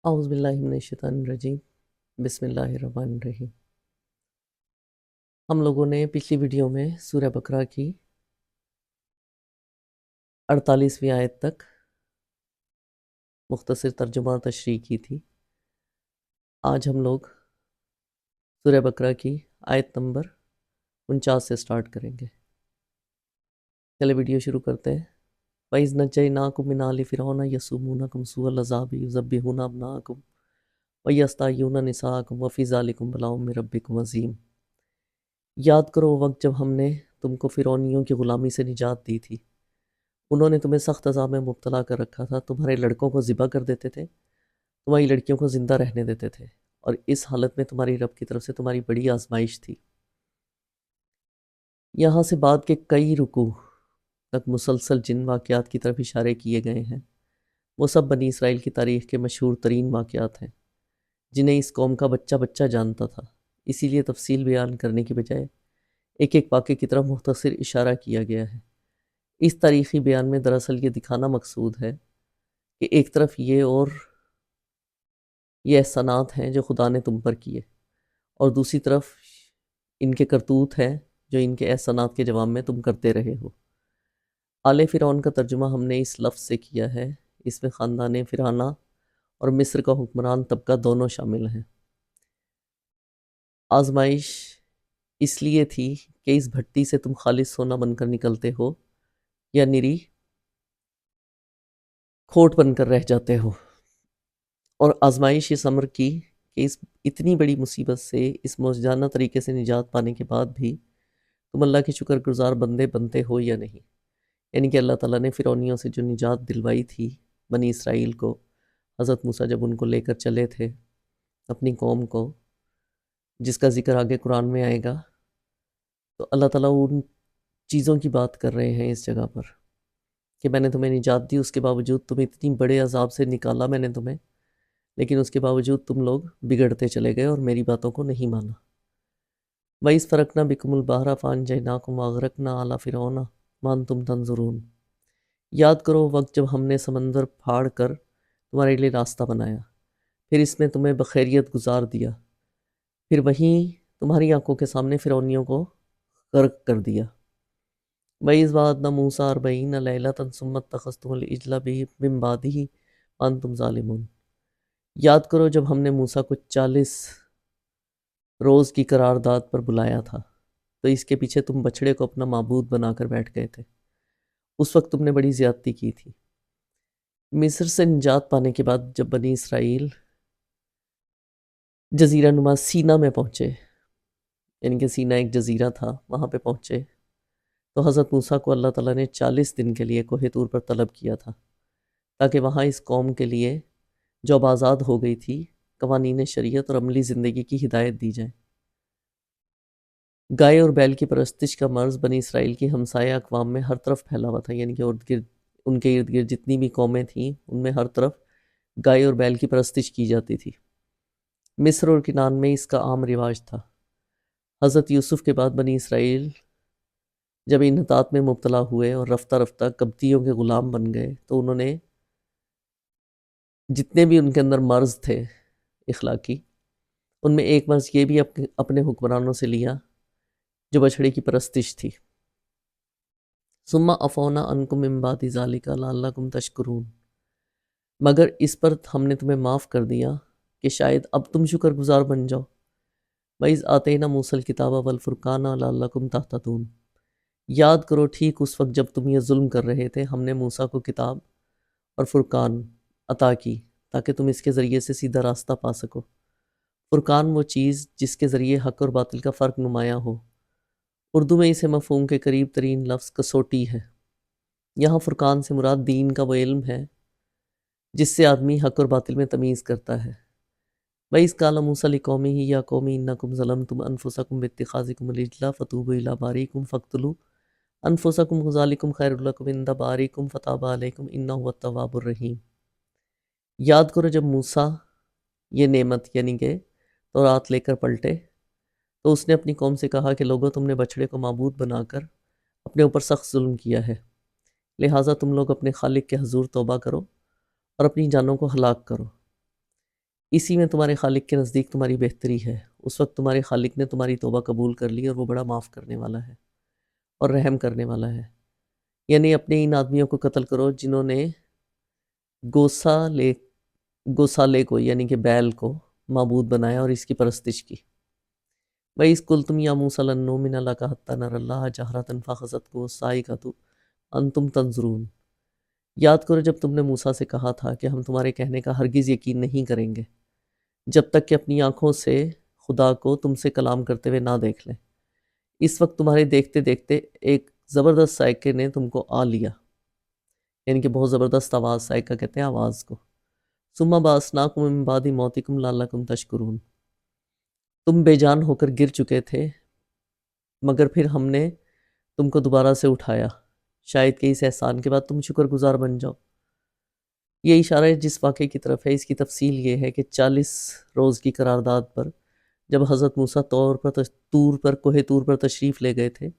اعوذ باللہ من الشیطان الرجیم بسم اللہ الرحمن الرحیم۔ ہم لوگوں نے پچھلی ویڈیو میں سورہ بقرہ کی 48ویں آیت تک مختصر ترجمہ تشریح کی تھی۔ آج ہم لوگ سورہ بقرہ کی آیت نمبر 49 سے سٹارٹ کریں گے۔ چلے ویڈیو شروع کرتے ہیں۔ وَإِذْ نَجَّيْنَاكُم مِّنْ آلِ فِرْعَوْنَ يَسُومُونَكُمْ سُوءَ الْعَذَابِ يُذَبِّحُونَ أَبْنَاءَكُمْ وَيَسْتَحْيُونَ نِسَاءَكُمْ وَفِي ذَلِكُمْ بَلَاءٌ مِّن رَبِّكُمْ عَظِيمٌ۔ یاد کرو وہ وقت جب ہم نے تم کو فرعونیوں کی غلامی سے نجات دی تھی۔ انہوں نے تمہیں سخت عذاب میں مبتلا کر رکھا تھا، تمہارے لڑکوں کو ذبح کر دیتے تھے، تمہاری لڑکیوں کو زندہ رہنے دیتے تھے، اور اس حالت میں تمہاری رب کی طرف سے تمہاری بڑی آزمائش تھی۔ یہاں سے بعد کے کئی رکوع تک مسلسل جن واقعات کی طرف اشارے کیے گئے ہیں، وہ سب بنی اسرائیل کی تاریخ کے مشہور ترین واقعات ہیں، جنہیں اس قوم کا بچہ بچہ جانتا تھا۔ اسی لیے تفصیل بیان کرنے کی بجائے ایک ایک واقعے کی طرف مختصر اشارہ کیا گیا ہے۔ اس تاریخی بیان میں دراصل یہ دکھانا مقصود ہے کہ ایک طرف یہ احسانات ہیں جو خدا نے تم پر کیے، اور دوسری طرف ان کے کرتوت ہیں جو ان کے احسانات کے جواب میں تم کرتے رہے ہو۔ آل فرعون کا ترجمہ ہم نے اس لفظ سے کیا ہے، اس میں خاندان فرعونہ اور مصر کا حکمران طبقہ دونوں شامل ہیں۔ آزمائش اس لیے تھی کہ اس بھٹی سے تم خالص سونا بن کر نکلتے ہو یا نری کھوٹ بن کر رہ جاتے ہو، اور آزمائش اس امر کی کہ اس اتنی بڑی مصیبت سے اس موجزانہ طریقے سے نجات پانے کے بعد بھی تم اللہ کے شکر گزار بندے بنتے ہو یا نہیں۔ یعنی کہ اللہ تعالیٰ نے فرعونیوں سے جو نجات دلوائی تھی بنی اسرائیل کو، حضرت موسیٰ جب ان کو لے کر چلے تھے اپنی قوم کو، جس کا ذکر آگے قرآن میں آئے گا، تو اللہ تعالیٰ ان چیزوں کی بات کر رہے ہیں اس جگہ پر کہ میں نے تمہیں نجات دی، اس کے باوجود تم اتنی بڑے عذاب سے نکالا میں نے تمہیں، لیکن اس کے باوجود تم لوگ بگڑتے چلے گئے اور میری باتوں کو نہیں مانا۔ وَإِذْ فَرَقْنَا بِكُمُ الْبَحْرَ فَأَنجَيْنَاكُمْ وَأَغْرَقْنَا آلَ فِرْعَوْنَ وَأَنْتُمْ تَنظُرُونَ۔ یاد کرو وقت جب ہم نے سمندر پھاڑ کر تمہارے لیے راستہ بنایا، پھر اس میں تمہیں بخیریت گزار دیا، پھر وہیں تمہاری آنکھوں کے سامنے فرعونیوں کو غرق کر دیا۔ وَإِذْ وَعَدْنَا مُوسَىٰ 40 لَيْلَةً ثُمَّ اتَّخَذْتُمُ الْعِجْلَ مِن بَعْدِهِ وَأَنْتُمْ ظَالِمُونَ۔ یاد کرو جب ہم نے موسیٰ کو 40 روز کی قرارداد پر بلایا تھا، تو اس کے پیچھے تم بچڑے کو اپنا معبود بنا کر بیٹھ گئے تھے۔ اس وقت تم نے بڑی زیادتی کی تھی۔ مصر سے نجات پانے کے بعد جب بنی اسرائیل جزیرہ نما سینا میں پہنچے، یعنی کہ سینا ایک جزیرہ تھا، وہاں پہ پہنچے، تو حضرت موسیٰ کو اللہ تعالیٰ نے 40 دن کے لیے کوہ طور پر طلب کیا تھا، تاکہ وہاں اس قوم کے لیے جو اب آزاد ہو گئی تھی قوانین شریعت اور عملی زندگی کی ہدایت دی جائے۔ گائے اور بیل کی پرستش کا مرض بنی اسرائیل کی ہمسایہ اقوام میں ہر طرف پھیلا ہوا تھا، یعنی کہ ان کے ارد گرد جتنی بھی قومیں تھیں ان میں ہر طرف گائے اور بیل کی پرستش کی جاتی تھی۔ مصر اور کنعان میں اس کا عام رواج تھا۔ حضرت یوسف کے بعد بنی اسرائیل جب انحطاط میں مبتلا ہوئے اور رفتہ رفتہ قبطیوں کے غلام بن گئے، تو انہوں نے جتنے بھی ان کے اندر مرض تھے اخلاقی، ان میں ایک مرض یہ بھی اپنے حکمرانوں سے لیا جو بچھڑے کی پرستش تھی۔ ثم عفونا عنکم من بعد ذلک لعلکم تشکرون۔ مگر اس پر ہم نے تمہیں معاف کر دیا کہ شاید اب تم شکر گزار بن جاؤ۔ وَإِذْ آتَيْنَا مُوسَى الْكِتَابَ وَالْفُرْقَانَ لَعَلَّكُمْ تَهْتَدُونَ۔ یاد کرو ٹھیک اس وقت جب تم یہ ظلم کر رہے تھے، ہم نے موسیٰ کو کتاب اور فرقان عطا کی تاکہ تم اس کے ذریعے سے سیدھا راستہ پا سکو۔ فرقان وہ چیز جس کے ذریعے حق اور باطل کا فرق نمایاں ہو۔ اردو میں اسے مفہوم کے قریب ترین لفظ کسوٹی ہے۔ یہاں فرقان سے مراد دین کا وہ علم ہے جس سے آدمی حق اور باطل میں تمیز کرتا ہے۔ وَإِذْ قَالَ مُوسَىٰ لِقَوْمِهِ يَا قَوْمِ إِنَّكُمْ ظَلَمْتُمْ أَنفُسَكُمْ بِاتِّخَاذِكُمُ الْعِجْلَ فَتُوبُوا إِلَىٰ بَارِئِكُمْ فَاقْتُلُوا أَنفُسَكُمْ ذَٰلِكُمْ خَيْرٌ لَكُمْ عِندَ بَارِئِكُمْ فَتَابَ عَلَيْكُمْ إِنَّهُ هُوَ التَّوَّابُ الرَّحِيمُ۔ یاد کرو جب موسیٰ یہ نعمت یعنی کہ تورات لے کر پلٹے، تو اس نے اپنی قوم سے کہا کہ لوگوں تم نے بچڑے کو معبود بنا کر اپنے اوپر سخت ظلم کیا ہے، لہٰذا تم لوگ اپنے خالق کے حضور توبہ کرو اور اپنی جانوں کو ہلاک کرو۔ اسی میں تمہارے خالق کے نزدیک تمہاری بہتری ہے۔ اس وقت تمہارے خالق نے تمہاری توبہ قبول کر لی اور وہ بڑا معاف کرنے والا ہے اور رحم کرنے والا ہے۔ یعنی اپنے ان آدمیوں کو قتل کرو جنہوں نے گوسالے کو یعنی کہ بیل کو معبود بنایا اور اس کی پرستش کی۔ وَإِذْ قُلْتُمْ يَا مُوسَىٰ لَن نُّؤْمِنَ لَكَ حَتَّىٰ نَرَى اللَّهَ جَهْرَةً فَأَخَذَتْكُمُ الصَّاعِقَةُ وَأَنْتُمْ تَنظُرُونَ۔ یاد کرو جب تم نے موسیٰ سے کہا تھا کہ ہم تمہارے کہنے کا ہرگز یقین نہیں کریں گے جب تک کہ اپنی آنکھوں سے خدا کو تم سے کلام کرتے ہوئے نہ دیکھ لیں۔ اس وقت تمہارے دیکھتے دیکھتے ایک زبردست سائقے نے تم کو آ لیا، یعنی کہ بہت زبردست آواز، سائقہ کہتے ہیں آواز کو۔ ثُمَّ بَعَثْنَاكُم مِّن بَعْدِ مَوْتِكُمْ لَعَلَّكُمْ تَشْكُرُونَ۔ تم بے جان ہو کر گر چکے تھے مگر پھر ہم نے تم کو دوبارہ سے اٹھایا، شاید کہ اس احسان کے بعد تم شکر گزار بن جاؤ۔ یہ اشارہ جس واقعے کی طرف ہے، اس کی تفصیل یہ ہے کہ 40 روز کی قرارداد پر جب حضرت موسیٰ کوہ طور پر تشریف لے گئے تھے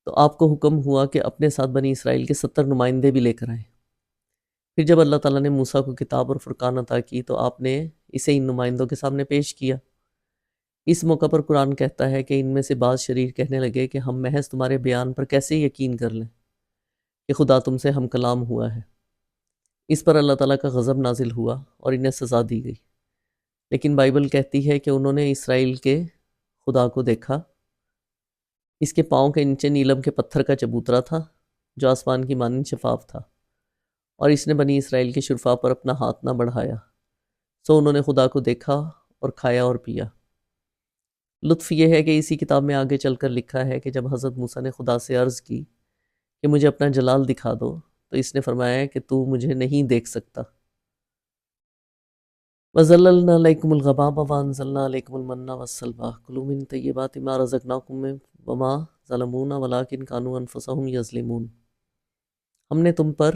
تو آپ کو حکم ہوا کہ اپنے ساتھ بنی اسرائیل کے 70 نمائندے بھی لے کر آئیں۔ پھر جب اللہ تعالیٰ نے موسیٰ کو کتاب اور فرقان عطا کی تو آپ نے اسے ان نمائندوں کے سامنے پیش کیا۔ اس موقع پر قرآن کہتا ہے کہ ان میں سے بعض شریر کہنے لگے کہ ہم محض تمہارے بیان پر کیسے یقین کر لیں کہ خدا تم سے ہم کلام ہوا ہے۔ اس پر اللہ تعالیٰ کا غضب نازل ہوا اور انہیں سزا دی گئی۔ لیکن بائبل کہتی ہے کہ انہوں نے اسرائیل کے خدا کو دیکھا۔ اس کے پاؤں کے نیچے نیلم کے پتھر کا چبوترا تھا جو آسمان کی مانند شفاف تھا، اور اس نے بنی اسرائیل کے شرفاء پر اپنا ہاتھ نہ بڑھایا، سو انہوں نے خدا کو دیکھا اور کھایا اور پیا۔ لطف یہ ہے کہ اسی کتاب میں آگے چل کر لکھا ہے کہ جب حضرت موسیٰ نے خدا سے عرض کی کہ مجھے اپنا جلال دکھا دو تو اس نے فرمایا کہ تو مجھے نہیں دیکھ سکتا۔ وَظَلَّلْنَا عَلَيْكُمُ الْغَمَامَ وَأَنزَلْنَا عَلَيْكُمُ الْمَنَّ وَالسَّلْوَىٰ كُلُوا مِن طَيِّبَاتِ مَا رَزَقْنَاكُم وَمَا ظَلَمُونَا وَلَٰكِن كَانُوا أَنفُسَهُمْ يَظْلِمُونَ۔ ہم نے تم پر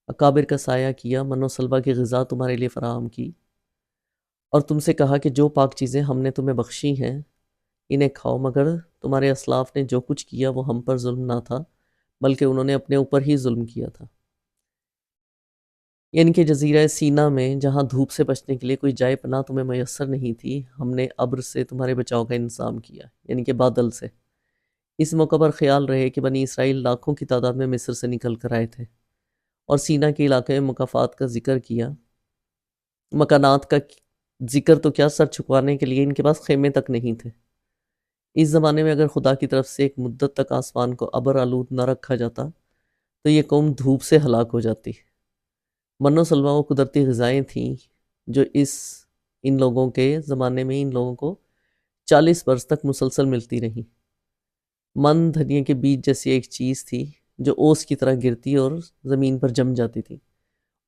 اکابر کا سایہ کیا، من و سلوہ کی غذا تمہارے لیے فراہم کی، اور تم سے کہا کہ جو پاک چیزیں ہم نے تمہیں بخشی ہیں انہیں کھاؤ، مگر تمہارے اسلاف نے جو کچھ کیا وہ ہم پر ظلم نہ تھا بلکہ انہوں نے اپنے اوپر ہی ظلم کیا تھا۔ یعنی کہ جزیرہ سینا میں جہاں دھوپ سے بچنے کے لیے کوئی جائے پناہ تمہیں میسر نہیں تھی، ہم نے ابر سے تمہارے بچاؤ کا انتظام کیا، یعنی کہ بادل سے۔ اس موقع پر خیال رہے کہ بنی اسرائیل لاکھوں کی تعداد میں مصر سے نکل کر آئے تھے، اور سینا کے علاقے میں مکانات کا ذکر تو کیا، سر چھپانے کے لیے ان کے پاس خیمے تک نہیں تھے۔ اس زمانے میں اگر خدا کی طرف سے ایک مدت تک آسمان کو ابر آلود نہ رکھا جاتا تو یہ قوم دھوپ سے ہلاک ہو جاتی۔ من و سلوہ وہ قدرتی غذائیں تھیں جو ان لوگوں کے زمانے میں ان لوگوں کو 40 برس تک مسلسل ملتی رہیں۔ من دھنیے کے بیج جیسی ایک چیز تھی جو اوس کی طرح گرتی اور زمین پر جم جاتی تھی،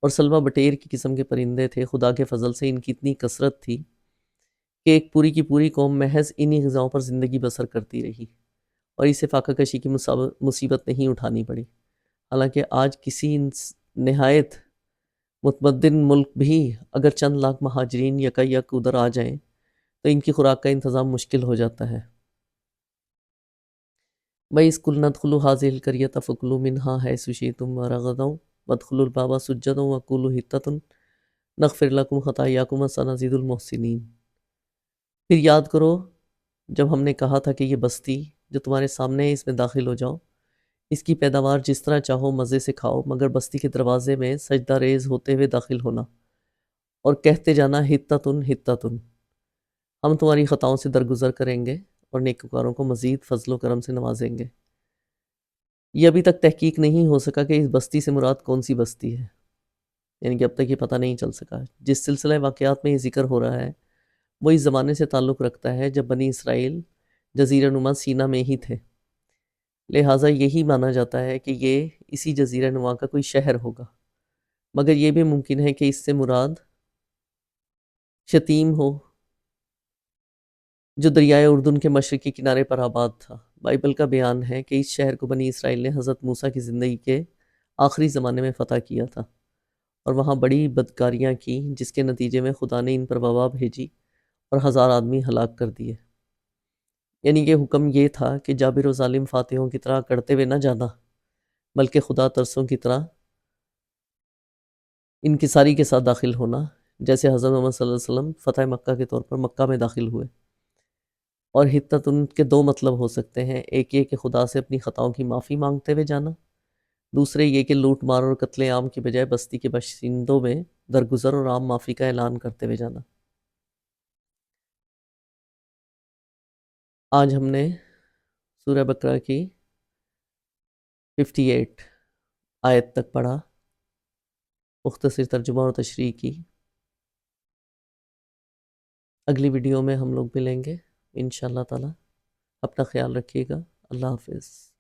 اور سلوہ بٹیر کی قسم کے پرندے تھے۔ خدا کے فضل سے ان کی اتنی کثرت تھی کہ ایک پوری کی پوری قوم محض انہی غذاؤں پر زندگی بسر کرتی رہی اور اسے فاقہ کشی کی مصیبت نہیں اٹھانی پڑی۔ حالانکہ آج کسی نہایت متمدن ملک بھی اگر چند لاکھ مہاجرین یک ادھر آ جائیں تو ان کی خوراک کا انتظام مشکل ہو جاتا ہے۔ وَإِذْ قُلْنَا ادْخُلُوا هَٰذِهِ الْقَرْيَةَ فَكُلُوا مِنْهَا حَيْثُ شِئْتُمْ رَغَدًا وَادْخُلُوا الْبَابَ سُجَّدًا وَقُولُوا حِطَّةٌ نَغْفِرْ لَكُمْ خَطَايَاكُمْ وَسَنَزِيدُ الْمُحْسِنِينَ۔ پھر یاد کرو جب ہم نے کہا تھا کہ یہ بستی جو تمہارے سامنے ہے اس میں داخل ہو جاؤ، اس کی پیداوار جس طرح چاہو مزے سے کھاؤ، مگر بستی کے دروازے میں سجدہ ریز ہوتے ہوئے داخل ہونا اور کہتے جانا حطۃ حطۃ، ہم تمہاری خطاؤں سے درگزر کریں گے اور نیکوکاروں کو مزید فضل و کرم سے نوازیں گے۔ یہ ابھی تک تحقیق نہیں ہو سکا کہ اس بستی سے مراد کون سی بستی ہے، یعنی کہ اب تک یہ پتہ نہیں چل سکا۔ جس سلسلہ واقعات میں یہ ذکر ہو رہا ہے وہ اس زمانے سے تعلق رکھتا ہے جب بنی اسرائیل جزیرہ نما سینا میں ہی تھے، لہٰذا یہی مانا جاتا ہے کہ یہ اسی جزیرہ نما کا کوئی شہر ہوگا، مگر یہ بھی ممکن ہے کہ اس سے مراد شتیم ہو جو دریائے اردن کے مشرقی کنارے پر آباد تھا۔ بائبل کا بیان ہے کہ اس شہر کو بنی اسرائیل نے حضرت موسیٰ کی زندگی کے آخری زمانے میں فتح کیا تھا اور وہاں بڑی بدکاریاں کی، جس کے نتیجے میں خدا نے ان پر وبا بھیجی اور 1000 آدمی ہلاک کر دیے۔ یعنی کہ حکم یہ تھا کہ جابر و ظالم فاتحوں کی طرح کرتے ہوئے نہ جانا، بلکہ خدا ترسوں کی طرح انکساری کے ساتھ داخل ہونا، جیسے حضرت محمد صلی اللہ علیہ وسلم فتح مکہ کے طور پر مکہ میں داخل ہوئے، اور حطت ان کے دو مطلب ہو سکتے ہیں، ایک یہ کہ خدا سے اپنی خطاؤں کی معافی مانگتے ہوئے جانا، دوسرے یہ کہ لوٹ مار اور قتل عام کی بجائے بستی کے باشندوں میں درگزر اور عام معافی کا اعلان کرتے ہوئے جانا۔ آج ہم نے سورہ بقرہ کی 58 آیت تک پڑھا، مختصر ترجمہ اور تشریح کی۔ اگلی ویڈیو میں ہم لوگ ملیں گے انشاءاللہ تعالی۔ اپنا خیال رکھیے گا۔ اللہ حافظ۔